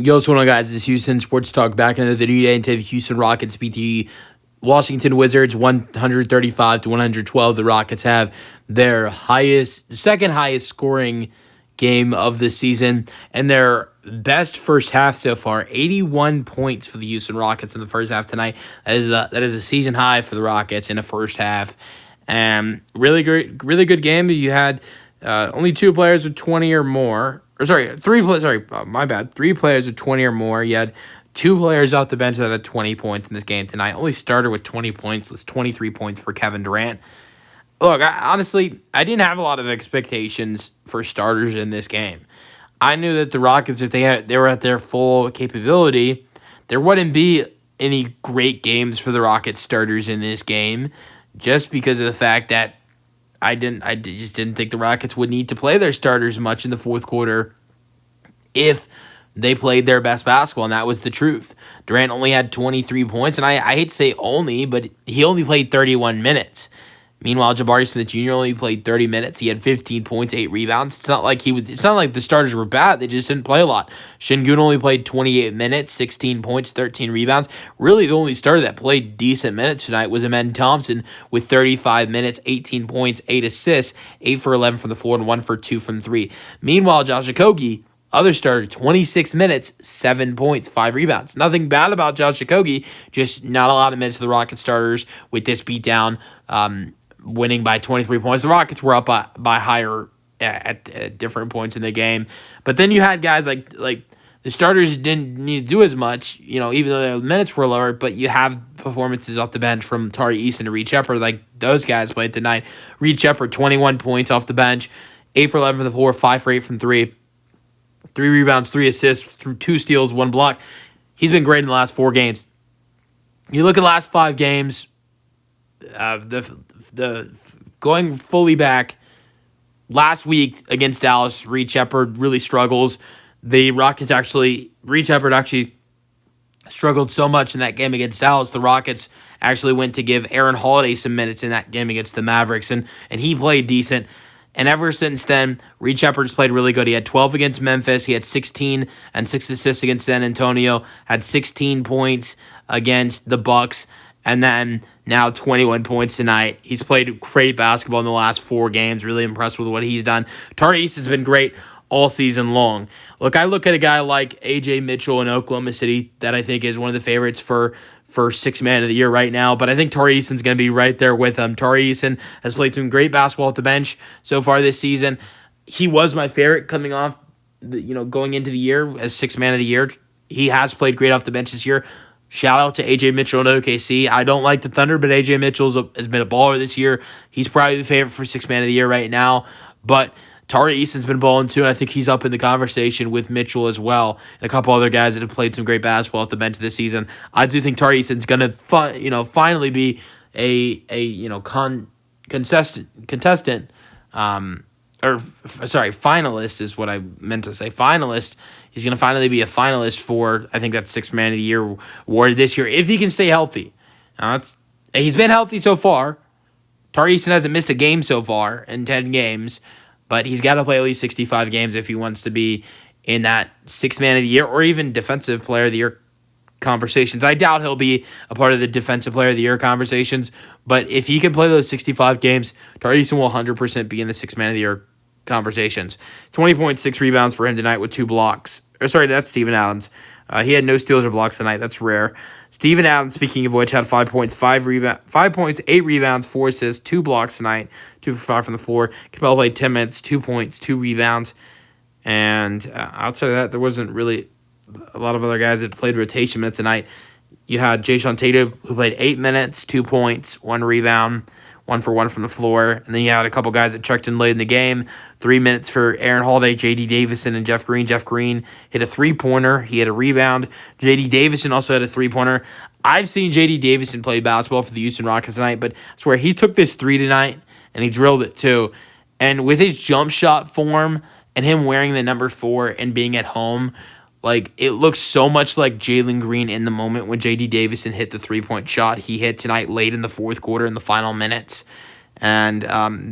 Yo, what's going on, guys? This is Houston Sports Talk back in the video today. And today, the Houston Rockets beat the Washington Wizards 135 to 112. The Rockets have their second highest scoring game of the season and their best first half so far. 81 points for the Houston Rockets in the first half tonight. That is a season high for the Rockets in the first half. Really good game. You had only two players with 20 or more. Three players with 20 or more. You had two players off the bench that had 20 points in this game tonight. Only starter with 20 points was 23 points for Kevin Durant. Look, honestly, I didn't have a lot of expectations for starters in this game. I knew that the Rockets, if they were at their full capability, there wouldn't be any great games for the Rockets starters in this game, just because of the fact that I just didn't think the Rockets would need to play their starters much in the fourth quarter if they played their best basketball, and that was the truth. Durant only had 23 points, and I hate to say only, but he only played 31 minutes. Meanwhile, Jabari Smith Jr. only played 30 minutes. He had 15 points, 8 rebounds. It's not like the starters were bad. They just didn't play a lot. Şengün only played 28 minutes, 16 points, 13 rebounds. Really, the only starter that played decent minutes tonight was Amen Thompson with 35 minutes, 18 points, 8 assists, 8 for 11 from the floor, and 1 for 2 from 3. Meanwhile, Josh Okogie, other starter, 26 minutes, 7 points, 5 rebounds. Nothing bad about Josh Okogie, just not a lot of minutes for the Rockets starters with this beatdown. Winning by 23 points. The Rockets were up by higher at different points in the game. But then you had guys like the starters didn't need to do as much, even though their minutes were lower, but you have performances off the bench from Tari Eason to Reed Shepard. Like those guys played tonight. Reed Shepard, 21 points off the bench, 8 for 11 from the floor, 5 for 8 from 3. 3 rebounds, 3 assists, 2 steals, 1 block. He's been great in the last 4 games. You look at the last 5 games, the going fully back, last week against Dallas, Reed Shepard really struggles. Reed Shepard actually struggled so much in that game against Dallas. The Rockets actually went to give Aaron Holiday some minutes in that game against the Mavericks, and he played decent. And ever since then, Reed Shepard's played really good. He had 12 against Memphis. He had 16 and 6 assists against San Antonio. Had 16 points against the Bucks. And then now 21 points tonight. He's played great basketball in the last 4 games. Really impressed with what he's done. Tari Eason has been great all season long. Look, I look at a guy like A.J. Mitchell in Oklahoma City that I think is one of the favorites for 6th man of the year right now. But I think Tari Eason's going to be right there with him. Tari Eason has played some great basketball at the bench so far this season. He was my favorite coming off, going into the year as 6th man of the year. He has played great off the bench this year. Shout out to A.J. Mitchell and OKC. I don't like the Thunder, but A.J. Mitchell has been a baller this year. He's probably the favorite for 6th man of the year right now. But Tari Eason's been balling too, and I think he's up in the conversation with Mitchell as well, and a couple other guys that have played some great basketball off the bench this season. I do think Tari Eason's going to finally be a finalist is what I meant to say. Finalist. He's going to finally be a finalist for, I think that's 6th man of the year award this year, if he can stay healthy. He's been healthy so far. Tari Eason hasn't missed a game so far in 10 games, but he's got to play at least 65 games if he wants to be in that 6th man of the year or even defensive player of the year conversations. I doubt he'll be a part of the defensive player of the year conversations, but if he can play those 65 games, Tari Eason will 100% be in the 6th man of the year conversations. 20 points, 6 rebounds for him tonight with 2 blocks. That's Steven Adams. He had no steals or blocks tonight. That's rare. Steven Adams, speaking of which, had 5 points, 8 rebounds, 4 assists, 2 blocks tonight, 2 for 5 from the floor. Capella played 10 minutes, 2 points, 2 rebounds. And outside of that, there wasn't really a lot of other guys that played rotation minutes tonight. You had Jason Tatum, who played 8 minutes, 2 points, 1 rebound, 1 for 1 from the floor. And then you had a couple guys that checked in late in the game. 3 minutes for Aaron Holiday, J.D. Davison, and Jeff Green. Jeff Green hit a 3-pointer. He had a rebound. J.D. Davison also had a 3-pointer. I've seen J.D. Davison play basketball for the Houston Rockets tonight, but I swear he took this 3 tonight, and he drilled it too. And with his jump shot form and him wearing the number 4 and being at home, it looks so much like Jalen Green in the moment when J.D. Davison hit the 3-point shot he hit tonight late in the fourth quarter in the final minutes. And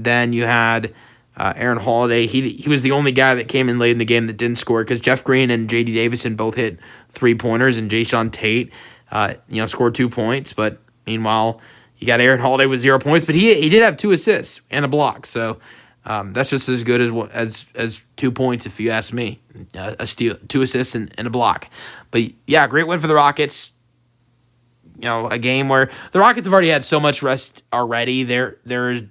then you had Aaron Holiday, he was the only guy that came in late in the game that didn't score because Jeff Green and J.D. Davison both hit 3-pointers, and Jayshawn Tate, scored 2 points. But meanwhile, you got Aaron Holiday with 0 points, but he did have 2 assists and a block. So that's just as good as 2 points, if you ask me. A steal, 2 assists and a block. But yeah, great win for the Rockets. A game where the Rockets have already had so much rest already. There is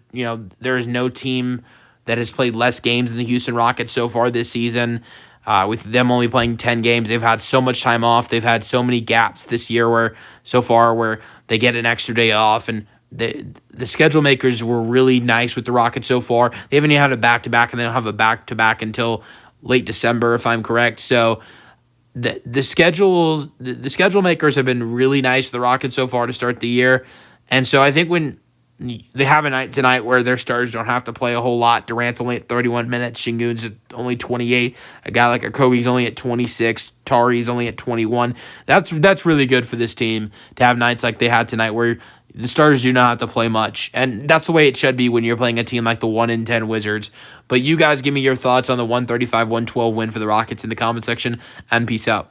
no team that has played less games than the Houston Rockets so far this season. With them only playing 10 games, they've had so much time off. They've had so many gaps this year where they get an extra day off, and the schedule makers were really nice with the Rockets so far. They haven't even had a back-to-back, and they don't have a back-to-back until late December, if I'm correct. So the schedule makers have been really nice to the Rockets so far to start the year. And so I think when they have a night tonight where their stars don't have to play a whole lot. Durant's only at 31 minutes. Şengün's at only 28. A guy like Okogie's only at 26. Tari's only at 21. That's really good for this team to have nights like they had tonight where the starters do not have to play much. And that's the way it should be when you're playing a team like the 1-10 Wizards. But you guys give me your thoughts on the 135-112 win for the Rockets in the comment section, and peace out.